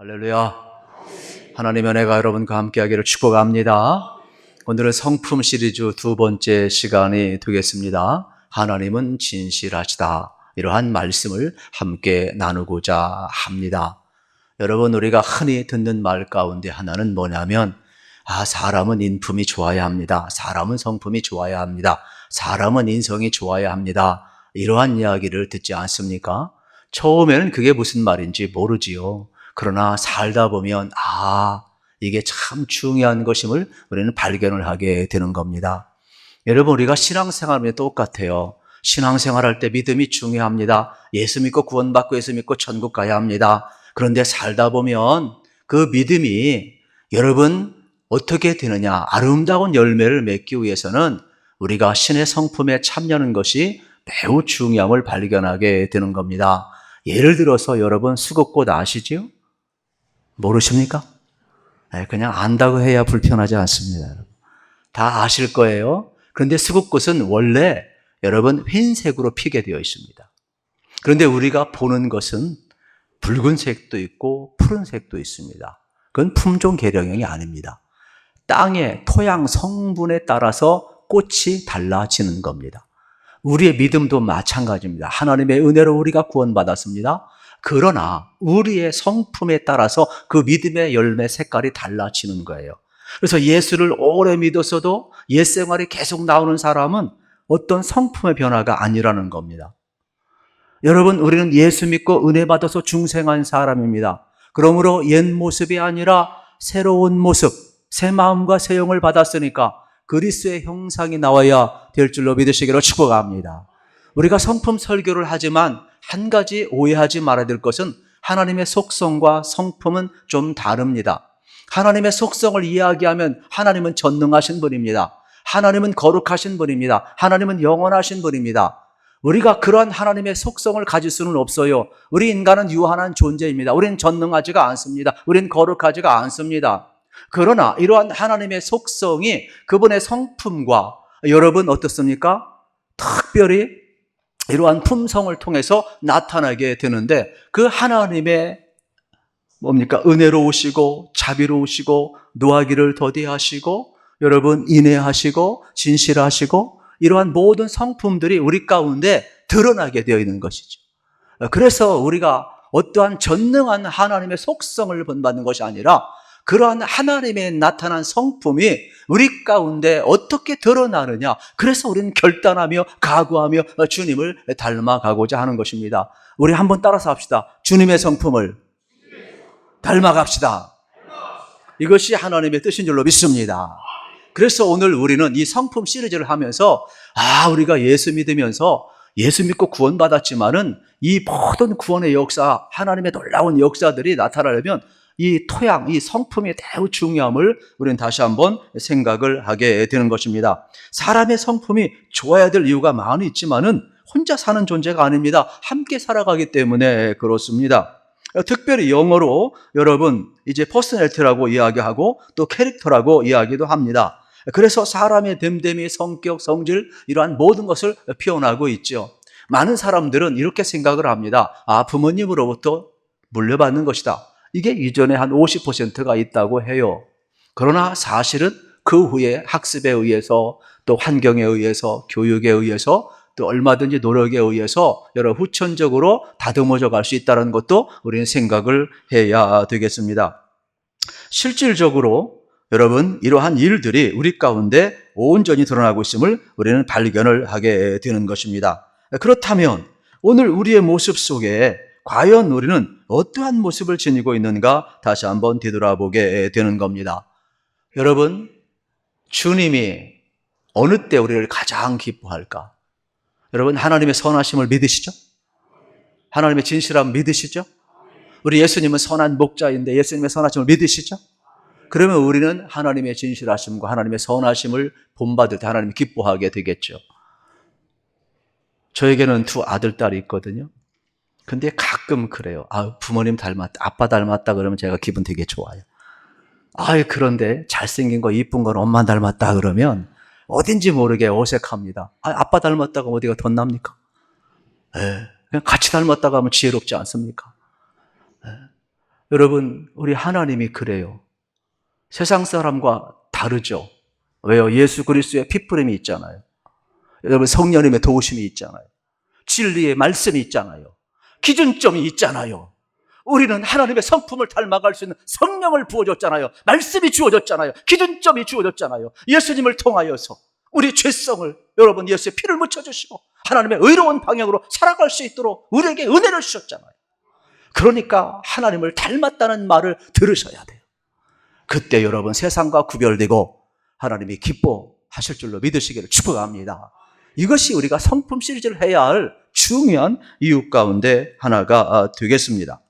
할렐루야. 하나님의 은혜가 여러분과 함께하기를 축복합니다. 오늘은 성품 시리즈 두 번째 시간이 되겠습니다. 하나님은 진실하시다. 이러한 말씀을 함께 나누고자 합니다. 여러분, 우리가 흔히 듣는 말 가운데 하나는 뭐냐면 사람은 인품이 좋아야 합니다. 사람은 성품이 좋아야 합니다. 사람은 인성이 좋아야 합니다. 이러한 이야기를 듣지 않습니까? 처음에는 그게 무슨 말인지 모르지요. 그러나 살다 보면 이게 참 중요한 것임을 우리는 발견을 하게 되는 겁니다. 여러분, 우리가 신앙생활하면 똑같아요. 신앙생활할 때 믿음이 중요합니다. 예수 믿고 구원받고 예수 믿고 천국 가야 합니다. 그런데 살다 보면 그 믿음이 여러분 어떻게 되느냐, 아름다운 열매를 맺기 위해서는 우리가 신의 성품에 참여하는 것이 매우 중요함을 발견하게 되는 겁니다. 예를 들어서 여러분 수국꽃 아시죠? 모르십니까? 그냥 안다고 해야 불편하지 않습니다. 다 아실 거예요. 그런데 수국꽃은 원래 여러분 흰색으로 피게 되어 있습니다. 그런데 우리가 보는 것은 붉은색도 있고 푸른색도 있습니다. 그건 품종 계량형이 아닙니다. 땅의 토양 성분에 따라서 꽃이 달라지는 겁니다. 우리의 믿음도 마찬가지입니다. 하나님의 은혜로 우리가 구원받았습니다. 그러나 우리의 성품에 따라서 그 믿음의 열매 색깔이 달라지는 거예요. 그래서 예수를 오래 믿었어도 옛 생활이 계속 나오는 사람은 어떤 성품의 변화가 아니라는 겁니다. 여러분, 우리는 예수 믿고 은혜 받아서 중생한 사람입니다. 그러므로 옛 모습이 아니라 새로운 모습, 새 마음과 새 영을 받았으니까 그리스도의 형상이 나와야 될 줄로 믿으시기를 축복합니다. 우리가 성품 설교를 하지만 한 가지 오해하지 말아야 될 것은 하나님의 속성과 성품은 좀 다릅니다. 하나님의 속성을 이야기하면 하나님은 전능하신 분입니다. 하나님은 거룩하신 분입니다. 하나님은 영원하신 분입니다. 우리가 그러한 하나님의 속성을 가질 수는 없어요. 우리 인간은 유한한 존재입니다. 우리는 전능하지가 않습니다. 우리는 거룩하지가 않습니다. 그러나 이러한 하나님의 속성이 그분의 성품과 여러분 어떻습니까? 특별히 이러한 품성을 통해서 나타나게 되는데 그 하나님의 은혜로우시고 자비로우시고 노하기를 더디하시고 여러분 인내하시고 진실하시고 이러한 모든 성품들이 우리 가운데 드러나게 되어 있는 것이죠. 그래서 우리가 어떠한 전능한 하나님의 속성을 본받는 것이 아니라 그러한 하나님의 나타난 성품이 우리 가운데 어떻게 드러나느냐. 그래서 우리는 결단하며 각오하며 주님을 닮아가고자 하는 것입니다. 우리 한번 따라서 합시다. 주님의 성품을 닮아갑시다. 이것이 하나님의 뜻인 줄로 믿습니다. 그래서 오늘 우리는 이 성품 시리즈를 하면서 우리가 예수 믿으면서 예수 믿고 구원받았지만은 이 모든 구원의 역사, 하나님의 놀라운 역사들이 나타나려면 이 토양, 이 성품이 매우 중요함을 우리는 다시 한번 생각을 하게 되는 것입니다. 사람의 성품이 좋아야 될 이유가 많이 있지만은 혼자 사는 존재가 아닙니다. 함께 살아가기 때문에 그렇습니다. 특별히 영어로 여러분 이제 퍼스널리티라고 이야기하고 또 캐릭터라고 이야기도 합니다. 그래서 사람의 됨됨이, 성격, 성질 이러한 모든 것을 표현하고 있죠. 많은 사람들은 이렇게 생각을 합니다. 부모님으로부터 물려받는 것이다. 이게 이전에 한 50%가 있다고 해요. 그러나 사실은 그 후에 학습에 의해서 또 환경에 의해서 교육에 의해서 또 얼마든지 노력에 의해서 여러 후천적으로 다듬어져 갈 수 있다는 것도 우리는 생각을 해야 되겠습니다. 실질적으로 여러분 이러한 일들이 우리 가운데 온전히 드러나고 있음을 우리는 발견을 하게 되는 것입니다. 그렇다면 오늘 우리의 모습 속에 과연 우리는 어떠한 모습을 지니고 있는가 다시 한번 뒤돌아보게 되는 겁니다. 여러분, 주님이 어느 때 우리를 가장 기뻐할까? 여러분, 하나님의 선하심을 믿으시죠? 하나님의 진실함 믿으시죠? 우리 예수님은 선한 목자인데 예수님의 선하심을 믿으시죠? 그러면 우리는 하나님의 진실하심과 하나님의 선하심을 본받을 때 하나님이 기뻐하게 되겠죠. 저에게는 두 아들, 딸이 있거든요. 근데 가끔 그래요. 부모님 닮았다, 아빠 닮았다 그러면 제가 기분 되게 좋아요. 그런데 잘생긴 거, 이쁜 건 엄마 닮았다 그러면 어딘지 모르게 어색합니다. 아빠 닮았다고 어디가 덧납니까? 그냥 같이 닮았다고 하면 지혜롭지 않습니까? 여러분, 우리 하나님이 그래요. 세상 사람과 다르죠. 왜요? 예수 그리스도의 피부림이 있잖아요. 여러분, 성령님의 도우심이 있잖아요. 진리의 말씀이 있잖아요. 기준점이 있잖아요. 우리는 하나님의 성품을 닮아갈 수 있는 성령을 부어줬잖아요. 말씀이 주어졌잖아요. 기준점이 주어졌잖아요. 예수님을 통하여서 우리 죄성을 여러분 예수의 피를 묻혀주시고 하나님의 의로운 방향으로 살아갈 수 있도록 우리에게 은혜를 주셨잖아요. 그러니까 하나님을 닮았다는 말을 들으셔야 돼요. 그때 여러분 세상과 구별되고 하나님이 기뻐하실 줄로 믿으시기를 축복합니다. 이것이 우리가 성품 시리즈를 해야 할 중요한 이유 가운데 하나가 되겠습니다.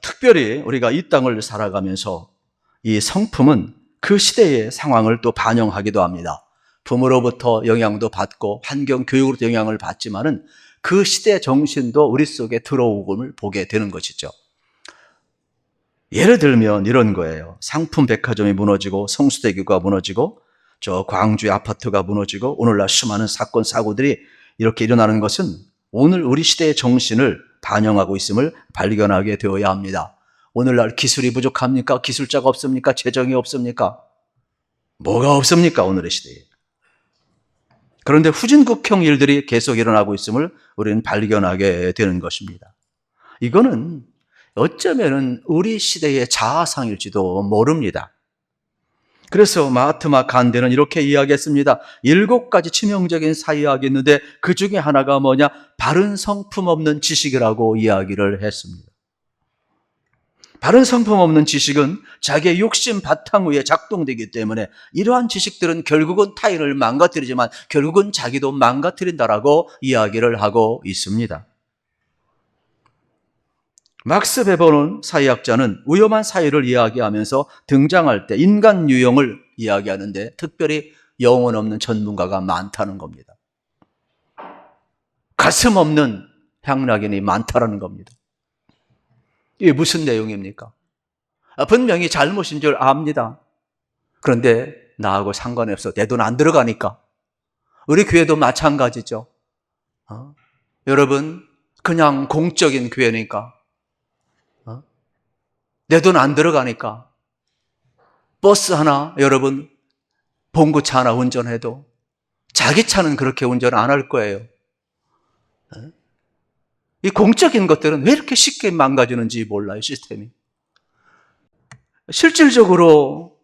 특별히 우리가 이 땅을 살아가면서 이 성품은 그 시대의 상황을 또 반영하기도 합니다. 부모로부터 영향도 받고 환경 교육으로 영향을 받지만은 그 시대 정신도 우리 속에 들어오음을 보게 되는 것이죠. 예를 들면 이런 거예요. 상품 백화점이 무너지고 성수대교가 무너지고 저 광주의 아파트가 무너지고 오늘날 수많은 사건 사고들이 이렇게 일어나는 것은 오늘 우리 시대의 정신을 반영하고 있음을 발견하게 되어야 합니다. 오늘날 기술이 부족합니까? 기술자가 없습니까? 재정이 없습니까? 뭐가 없습니까? 오늘의 시대에. 그런데 후진국형 일들이 계속 일어나고 있음을 우리는 발견하게 되는 것입니다. 이거는 어쩌면 우리 시대의 자아상일지도 모릅니다. 그래서 마하트마 간디는 이렇게 이야기했습니다. 7가지 치명적인 사이학이 있는데 그 중에 하나가 뭐냐? 바른 성품 없는 지식이라고 이야기를 했습니다. 바른 성품 없는 지식은 자기의 욕심 바탕 위에 작동되기 때문에 이러한 지식들은 결국은 타인을 망가뜨리지만 결국은 자기도 망가뜨린다라고 이야기를 하고 있습니다. 막스 베버는 사회학자는 위험한 사회를 이야기하면서 등장할 때 인간 유형을 이야기하는데 특별히 영혼 없는 전문가가 많다는 겁니다. 가슴 없는 향락인이 많다는 겁니다. 이게 무슨 내용입니까? 분명히 잘못인 줄 압니다. 그런데 나하고 상관이 없어. 내 돈 안 들어가니까. 우리 교회도 마찬가지죠. 여러분, 그냥 공적인 교회니까. 내 돈 안 들어가니까. 버스 하나, 여러분, 봉구차 하나 운전해도 자기 차는 그렇게 운전 안 할 거예요. 이 공적인 것들은 왜 이렇게 쉽게 망가지는지 몰라요, 시스템이. 실질적으로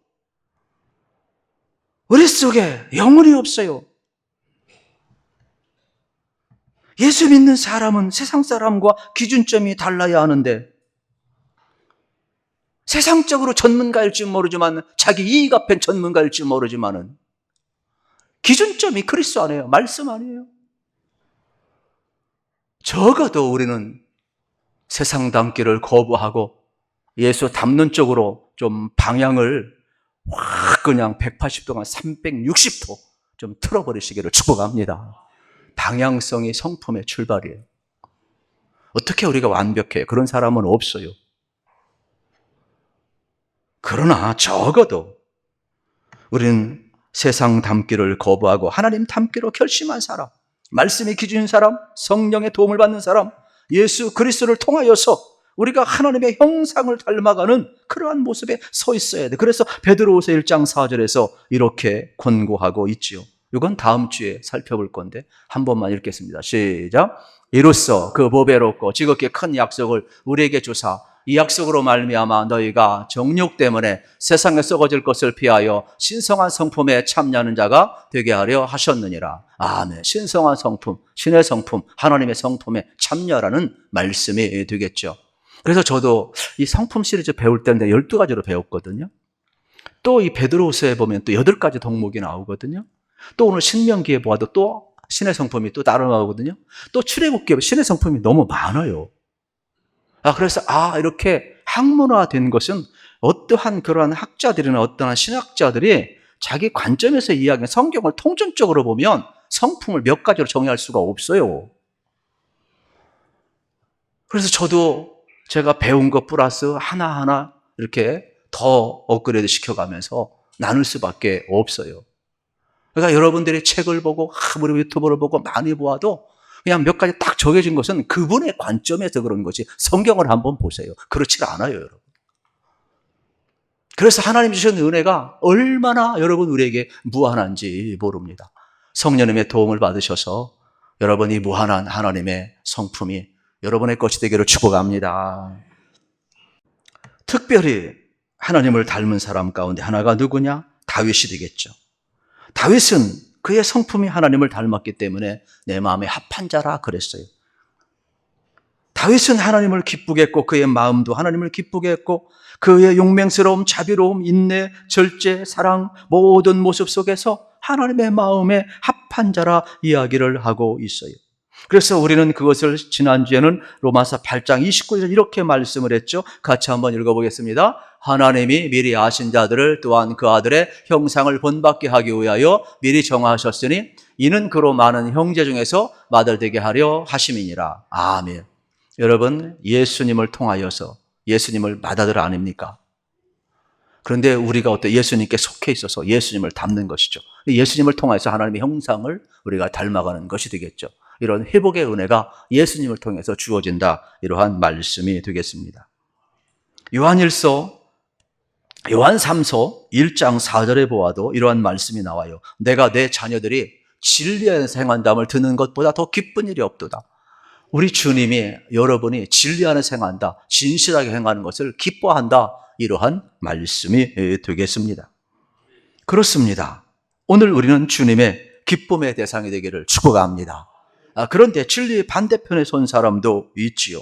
우리 속에 영혼이 없어요. 예수 믿는 사람은 세상 사람과 기준점이 달라야 하는데 세상적으로 전문가일지 모르지만 자기 이익 앞엔 전문가일지 모르지만은 기준점이 그리스도 안에요. 말씀 아니에요. 적어도 우리는 세상 담기를 거부하고 예수 닮는 쪽으로 좀 방향을 확 그냥 180도가 360도 좀 틀어버리시기를 축복합니다. 방향성이 성품의 출발이에요. 어떻게 우리가 완벽해요? 그런 사람은 없어요. 그러나 적어도 우리는 세상 닮기를 거부하고 하나님 닮기로 결심한 사람, 말씀이 기준인 사람, 성령의 도움을 받는 사람, 예수 그리스도를 통하여서 우리가 하나님의 형상을 닮아가는 그러한 모습에 서 있어야 돼. 그래서 베드로후서 1장 4절에서 이렇게 권고하고 있지요. 이건 다음 주에 살펴볼 건데 한 번만 읽겠습니다. 시작. 이로써 그 보배롭고 지극히 큰 약속을 우리에게 주사 이 약속으로 말미암아 너희가 정욕 때문에 세상에 썩어질 것을 피하여 신성한 성품에 참여하는 자가 되게 하려 하셨느니라. 아멘. 신성한 성품, 신의 성품, 하나님의 성품에 참여라는 말씀이 되겠죠. 그래서 저도 이 성품 시리즈 배울 때인데 12가지로 배웠거든요. 또 이 베드로후서에 보면 또 8가지 덕목이 나오거든요. 또 오늘 신명기에 보아도 또 신의 성품이 또 따로 나오거든요. 또 출애굽기에 신의 성품이 너무 많아요. 그래서 이렇게 학문화된 것은 어떠한 그러한 학자들이나 어떠한 신학자들이 자기 관점에서 이야기하는 성경을 통전적으로 보면 성품을 몇 가지로 정의할 수가 없어요. 그래서 저도 제가 배운 것 플러스 하나하나 이렇게 더 업그레이드 시켜가면서 나눌 수밖에 없어요. 그러니까 여러분들이 책을 보고 아무리 유튜브를 보고 많이 보아도 그냥 몇 가지 딱 정해진 것은 그분의 관점에서 그런 것이, 성경을 한번 보세요. 그렇지 않아요, 여러분. 그래서 하나님 주신 은혜가 얼마나 여러분 우리에게 무한한지 모릅니다. 성령님의 도움을 받으셔서 여러분 이 무한한 하나님의 성품이 여러분의 것이 되기를 축복합니다. 특별히 하나님을 닮은 사람 가운데 하나가 누구냐? 다윗이 되겠죠. 다윗은 그의 성품이 하나님을 닮았기 때문에 내 마음에 합한 자라 그랬어요. 다윗은 하나님을 기쁘게 했고 그의 마음도 하나님을 기쁘게 했고 그의 용맹스러움, 자비로움, 인내, 절제, 사랑 모든 모습 속에서 하나님의 마음에 합한 자라 이야기를 하고 있어요. 그래서 우리는 그것을 지난주에는 로마서 8장 29절 이렇게 말씀을 했죠. 같이 한번 읽어보겠습니다. 하나님이 미리 아신 자들을 또한 그 아들의 형상을 본받게 하기 위하여 미리 정하셨으니 이는 그로 많은 형제 중에서 맏아들되게 하려 하심이니라. 아멘. 여러분, 예수님을 통하여서 예수님을 맏아들 아닙니까? 그런데 우리가 어때? 예수님께 속해 있어서 예수님을 닮는 것이죠. 예수님을 통해서 하나님의 형상을 우리가 닮아가는 것이 되겠죠. 이런 회복의 은혜가 예수님을 통해서 주어진다. 이러한 말씀이 되겠습니다. 요한 3서 1장 4절에 보아도 이러한 말씀이 나와요. 내가 내 자녀들이 진리에서 행한담을 듣는 것보다 더 기쁜 일이 없도다. 우리 주님이 여러분이 진리 안에서 행한다, 진실하게 행하는 것을 기뻐한다. 이러한 말씀이 되겠습니다. 그렇습니다. 오늘 우리는 주님의 기쁨의 대상이 되기를 축복합니다. 그런데 진리의 반대편에 선 사람도 있지요.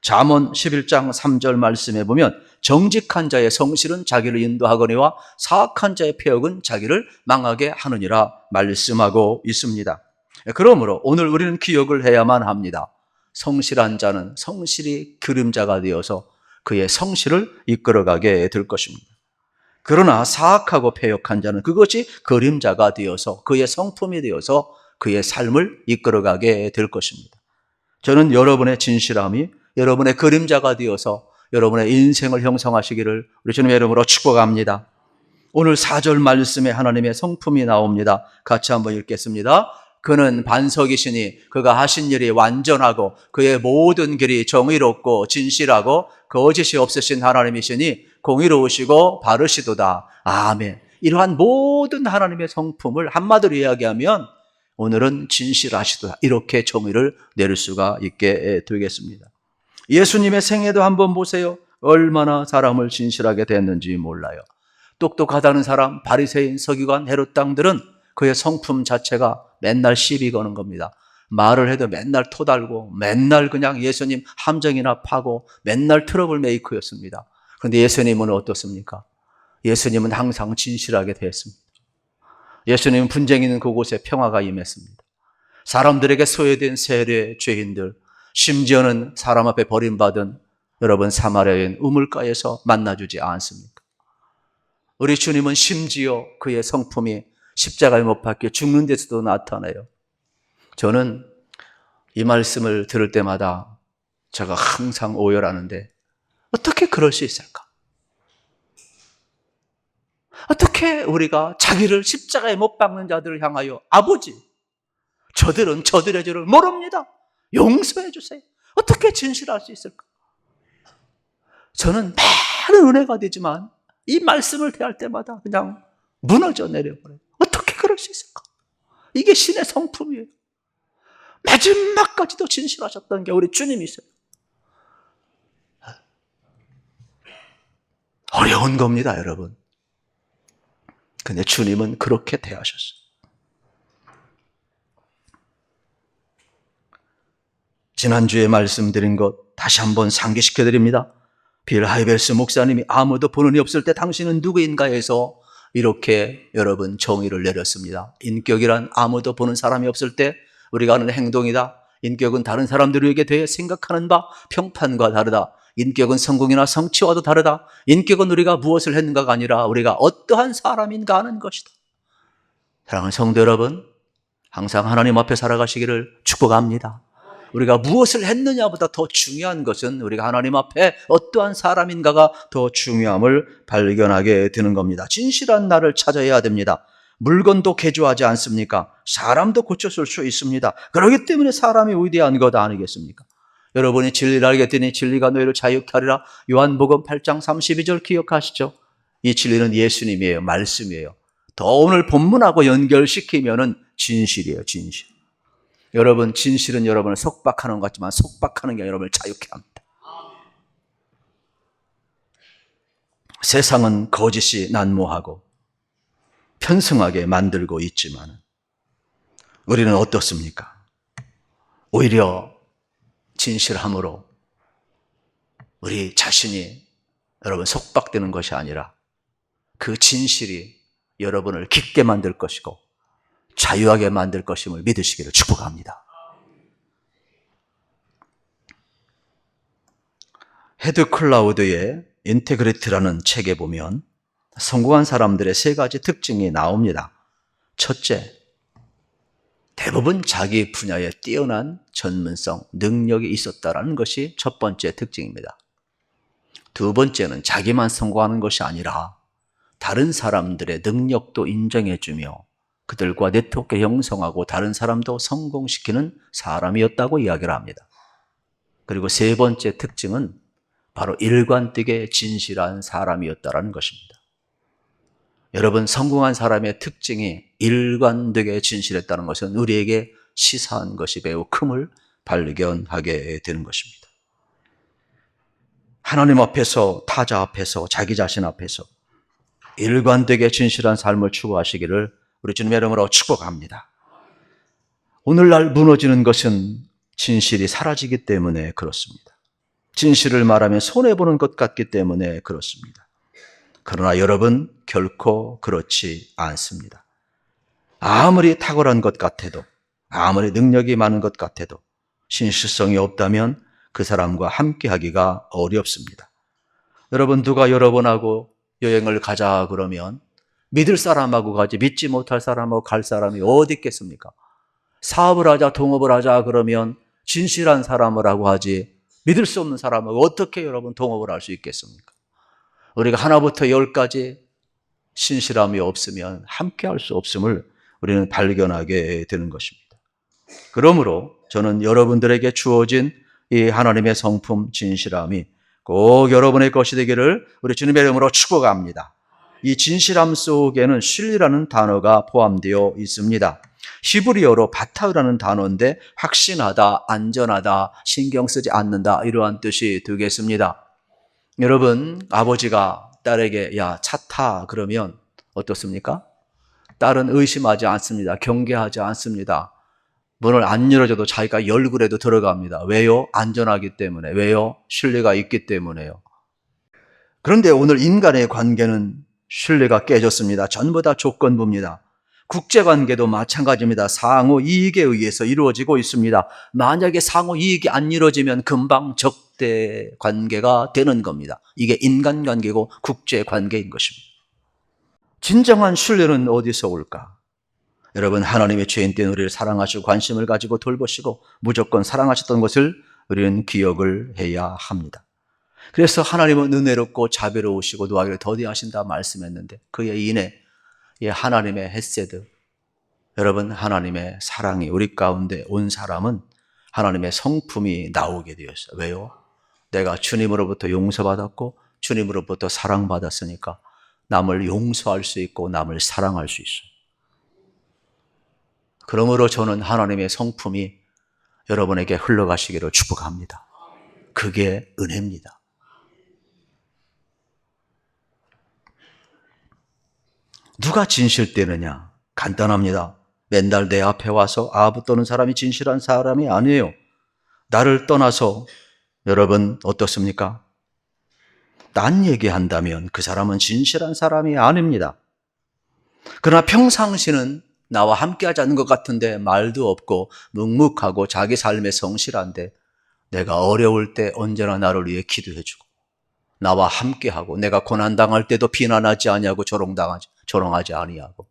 잠언 11장 3절 말씀에 보면 정직한 자의 성실은 자기를 인도하거니와 사악한 자의 폐역은 자기를 망하게 하느니라 말씀하고 있습니다. 그러므로 오늘 우리는 기억을 해야만 합니다. 성실한 자는 성실히 그림자가 되어서 그의 성실을 이끌어가게 될 것입니다. 그러나 사악하고 패역한 자는 그것이 그림자가 되어서 그의 성품이 되어서 그의 삶을 이끌어가게 될 것입니다. 저는 여러분의 진실함이 여러분의 그림자가 되어서 여러분의 인생을 형성하시기를 우리 주님의 이름으로 축복합니다. 오늘 4절 말씀에 하나님의 성품이 나옵니다. 같이 한번 읽겠습니다. 그는 반석이시니 그가 하신 일이 완전하고 그의 모든 길이 정의롭고 진실하고 거짓이 없으신 하나님이시니 공의로우시고 바르시도다. 아멘. 이러한 모든 하나님의 성품을 한마디로 이야기하면 오늘은 진실하시도다. 이렇게 정의를 내릴 수가 있게 되겠습니다. 예수님의 생애도 한번 보세요. 얼마나 사람을 진실하게 대했는지 몰라요. 똑똑하다는 사람, 바리새인, 서기관, 헤롯 당들은 그의 성품 자체가 맨날 시비 거는 겁니다. 말을 해도 맨날 토달고 맨날 그냥 예수님 함정이나 파고 맨날 트러블 메이커였습니다. 그런데 예수님은 어떻습니까? 예수님은 항상 진실하게 대했습니다. 예수님은 분쟁 있는 그곳에 평화가 임했습니다. 사람들에게 소외된 세례 죄인들, 심지어는 사람 앞에 버림받은 여러분 사마리아인 우물가에서 만나주지 않습니까? 우리 주님은 심지어 그의 성품이 십자가에 못 박혀 죽는 데서도 나타나요. 저는 이 말씀을 들을 때마다 제가 항상 오열하는데 어떻게 그럴 수 있을까? 어떻게 우리가 자기를 십자가에 못 박는 자들을 향하여 아버지, 저들은 저들의 죄를 모릅니다. 용서해 주세요. 어떻게 진실할 수 있을까? 저는 많은 은혜가 되지만 이 말씀을 대할 때마다 그냥 무너져 내려버려요. 어떻게 그럴 수 있을까? 이게 신의 성품이에요. 마지막까지도 진실하셨던 게 우리 주님이세요. 어려운 겁니다, 여러분. 근데 주님은 그렇게 대하셨어요. 지난주에 말씀드린 것 다시 한번 상기시켜 드립니다. 빌 하이벨스 목사님이 아무도 보는 이 없을 때 당신은 누구인가 해서 이렇게 여러분 정의를 내렸습니다. 인격이란 아무도 보는 사람이 없을 때 우리가 하는 행동이다. 인격은 다른 사람들에게 대해 생각하는 바 평판과 다르다. 인격은 성공이나 성취와도 다르다. 인격은 우리가 무엇을 했는가가 아니라 우리가 어떠한 사람인가 하는 것이다. 사랑하는 성도 여러분, 항상 하나님 앞에 살아가시기를 축복합니다. 우리가 무엇을 했느냐보다 더 중요한 것은 우리가 하나님 앞에 어떠한 사람인가가 더 중요함을 발견하게 되는 겁니다. 진실한 나를 찾아야 됩니다. 물건도 개조하지 않습니까? 사람도 고쳤을 수 있습니다. 그렇기 때문에 사람이 위대한 것 아니겠습니까? 여러분이 진리를 알겠더니 진리가 너희를 자유케 하리라. 요한복음 8장 32절 기억하시죠? 이 진리는 예수님이에요. 말씀이에요. 더 오늘 본문하고 연결시키면은 진실이에요. 진실. 여러분, 진실은 여러분을 속박하는 것 같지만 속박하는 게 여러분을 자유케 합니다. 세상은 거짓이 난무하고 편승하게 만들고 있지만 우리는 어떻습니까? 오히려 진실함으로 우리 자신이 여러분 속박되는 것이 아니라 그 진실이 여러분을 깊게 만들 것이고 자유하게 만들 것임을 믿으시기를 축복합니다. 헤드 클라우드의 인테그리티라는 책에 보면 성공한 사람들의 세 가지 특징이 나옵니다. 첫째, 대부분 자기 분야에 뛰어난 전문성, 능력이 있었다는 것이 첫 번째 특징입니다. 두 번째는 자기만 성공하는 것이 아니라 다른 사람들의 능력도 인정해주며 그들과 네트워크 형성하고 다른 사람도 성공시키는 사람이었다고 이야기를 합니다. 그리고 세 번째 특징은 바로 일관되게 진실한 사람이었다는 것입니다. 여러분, 성공한 사람의 특징이 일관되게 진실했다는 것은 우리에게 시사한 것이 매우 큼을 발견하게 되는 것입니다. 하나님 앞에서, 타자 앞에서, 자기 자신 앞에서 일관되게 진실한 삶을 추구하시기를 우리 주님의 이름으로 축복합니다. 오늘날 무너지는 것은 진실이 사라지기 때문에 그렇습니다. 진실을 말하면 손해보는 것 같기 때문에 그렇습니다. 그러나 여러분, 결코 그렇지 않습니다. 아무리 탁월한 것 같아도, 아무리 능력이 많은 것 같아도 진실성이 없다면 그 사람과 함께 하기가 어렵습니다. 여러분, 누가 여러분하고 여행을 가자 그러면 믿을 사람하고 가지 믿지 못할 사람하고 갈 사람이 어디 있겠습니까? 사업을 하자, 동업을 하자 그러면 진실한 사람을 하고 하지 믿을 수 없는 사람하고 어떻게 여러분 동업을 할 수 있겠습니까? 우리가 하나부터 열까지 신실함이 없으면 함께 할 수 없음을 우리는 발견하게 되는 것입니다. 그러므로 저는 여러분들에게 주어진 이 하나님의 성품 진실함이 꼭 여러분의 것이 되기를 우리 주님의 이름으로 축복합니다. 이 진실함 속에는 신뢰라는 단어가 포함되어 있습니다. 히브리어로 바타라는 단어인데 확신하다, 안전하다, 신경 쓰지 않는다 이러한 뜻이 되겠습니다. 여러분, 아버지가 딸에게 야, 차 타 그러면 어떻습니까? 딸은 의심하지 않습니다. 경계하지 않습니다. 문을 안 열어줘도 자기가 열고라도 들어갑니다. 왜요? 안전하기 때문에. 왜요? 신뢰가 있기 때문에요. 그런데 오늘 인간의 관계는 신뢰가 깨졌습니다. 전부 다 조건부입니다. 국제관계도 마찬가지입니다. 상호 이익에 의해서 이루어지고 있습니다. 만약에 상호 이익이 안 이루어지면 금방 적대 관계가 되는 겁니다. 이게 인간관계고 국제관계인 것입니다. 진정한 신뢰는 어디서 올까? 여러분, 하나님의 죄인된 우리를 사랑하시고 관심을 가지고 돌보시고 무조건 사랑하셨던 것을 우리는 기억을 해야 합니다. 그래서 하나님은 은혜롭고 자비로우시고 노하기를 더디하신다 말씀했는데 그의 인해 하나님의 헤세드, 여러분 하나님의 사랑이 우리 가운데 온 사람은 하나님의 성품이 나오게 되었어요. 왜요? 내가 주님으로부터 용서받았고 주님으로부터 사랑받았으니까 남을 용서할 수 있고 남을 사랑할 수 있어요. 그러므로 저는 하나님의 성품이 여러분에게 흘러가시기를 축복합니다. 그게 은혜입니다. 누가 진실되느냐? 간단합니다. 맨날 내 앞에 와서 아부 떠는 사람이 진실한 사람이 아니에요. 나를 떠나서 여러분 어떻습니까? 딴 얘기한다면 그 사람은 진실한 사람이 아닙니다. 그러나 평상시는 나와 함께하지 않는 것 같은데 말도 없고 묵묵하고 자기 삶에 성실한데 내가 어려울 때 언제나 나를 위해 기도해주고 나와 함께하고 내가 고난당할 때도 비난하지 아니하고 조롱하지 아니하고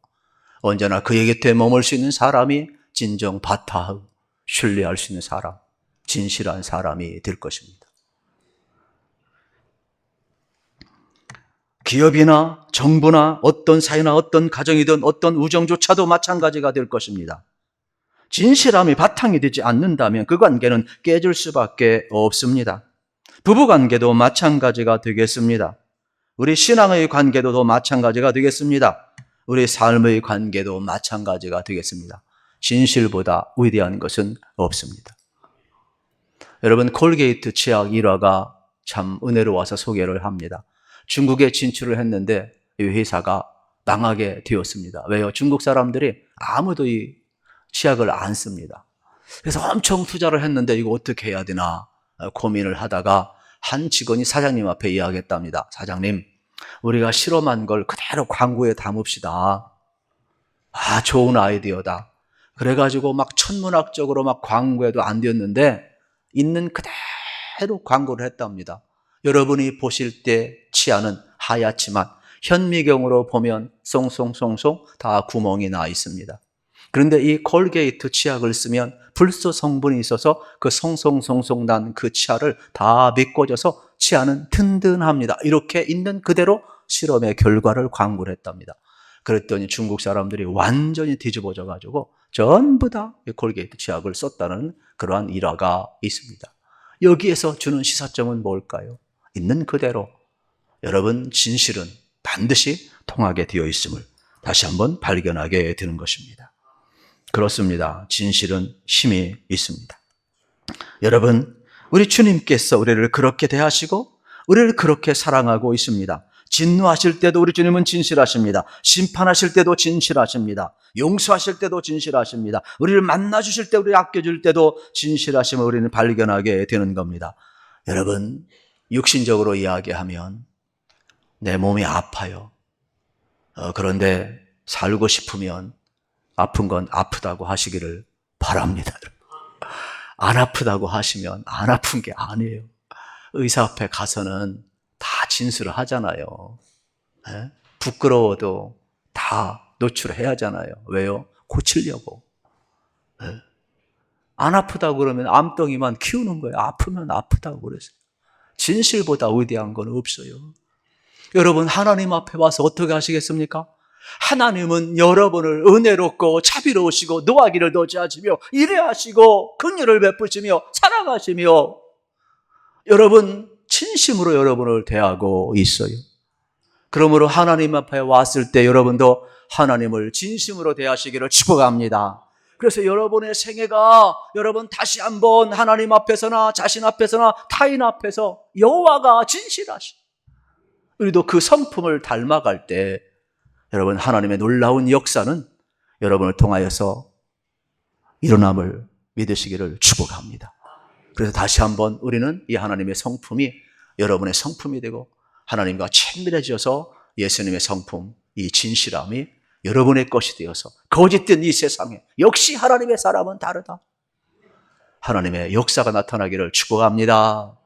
언제나 그의 곁에 머물 수 있는 사람이 진정 바타하고 신뢰할 수 있는 사람, 진실한 사람이 될 것입니다. 기업이나 정부나 어떤 사회나 어떤 가정이든 어떤 우정조차도 마찬가지가 될 것입니다. 진실함이 바탕이 되지 않는다면 그 관계는 깨질 수밖에 없습니다. 부부관계도 마찬가지가 되겠습니다. 우리 신앙의 관계도 마찬가지가 되겠습니다. 우리 삶의 관계도 마찬가지가 되겠습니다. 진실보다 위대한 것은 없습니다. 여러분, 콜게이트 치약 일화가 참 은혜로워서 소개를 합니다. 중국에 진출을 했는데 이 회사가 망하게 되었습니다. 왜요? 중국 사람들이 아무도 이 치약을 안 씁니다. 그래서 엄청 투자를 했는데 이거 어떻게 해야 되나 고민을 하다가 한 직원이 사장님 앞에 이야기했답니다. 사장님, 우리가 실험한 걸 그대로 광고에 담읍시다. 아, 좋은 아이디어다. 그래가지고 막 천문학적으로 막 광고에도 안 되었는데 있는 그대로 광고를 했답니다. 여러분이 보실 때 치아는 하얗지만 현미경으로 보면 송송송송 다 구멍이 나 있습니다. 그런데 이 콜게이트 치약을 쓰면 불소 성분이 있어서 그 송송송송 난 그 치아를 다 메꿔줘서 치아는 튼튼합니다. 이렇게 있는 그대로 실험의 결과를 광고를 했답니다. 그랬더니 중국 사람들이 완전히 뒤집어져 가지고 전부 다 콜게이트 치약을 썼다는 그러한 일화가 있습니다. 여기에서 주는 시사점은 뭘까요? 있는 그대로 여러분, 진실은 반드시 통하게 되어 있음을 다시 한번 발견하게 되는 것입니다. 그렇습니다. 진실은 힘이 있습니다. 여러분, 우리 주님께서 우리를 그렇게 대하시고 우리를 그렇게 사랑하고 있습니다. 진노하실 때도 우리 주님은 진실하십니다. 심판하실 때도 진실하십니다. 용서하실 때도 진실하십니다. 우리를 만나주실 때, 우리를 아껴줄 때도 진실하심을 우리는 발견하게 되는 겁니다. 여러분, 육신적으로 이야기하면 내 몸이 아파요. 그런데 살고 싶으면 아픈 건 아프다고 하시기를 바랍니다. 안 아프다고 하시면 안 아픈 게 아니에요. 의사 앞에 가서는 다 진술을 하잖아요. 네? 부끄러워도 다 노출해야 하잖아요. 왜요? 고치려고. 네? 안 아프다고 그러면 암덩이만 키우는 거예요. 아프면 아프다고 그랬어요. 진실보다 위대한 건 없어요. 여러분, 하나님 앞에 와서 어떻게 하시겠습니까? 하나님은 여러분을 은혜롭고 자비로우시고 노하기를 더디하시며 이래하시고 긍휼을 베푸시며 사랑하시며 여러분 진심으로 여러분을 대하고 있어요. 그러므로 하나님 앞에 왔을 때 여러분도 하나님을 진심으로 대하시기를 축복합니다. 그래서 여러분의 생애가 여러분 다시 한번 하나님 앞에서나 자신 앞에서나 타인 앞에서 여호와가 진실하시. 우리도 그 성품을 닮아갈 때 여러분 하나님의 놀라운 역사는 여러분을 통하여서 일어남을 믿으시기를 축복합니다. 그래서 다시 한번 우리는 이 하나님의 성품이 여러분의 성품이 되고 하나님과 친밀해져서 예수님의 성품, 이 진실함이 여러분의 것이 되어서 거짓된 이 세상에 역시 하나님의 사람은 다르다. 하나님의 역사가 나타나기를 축복합니다.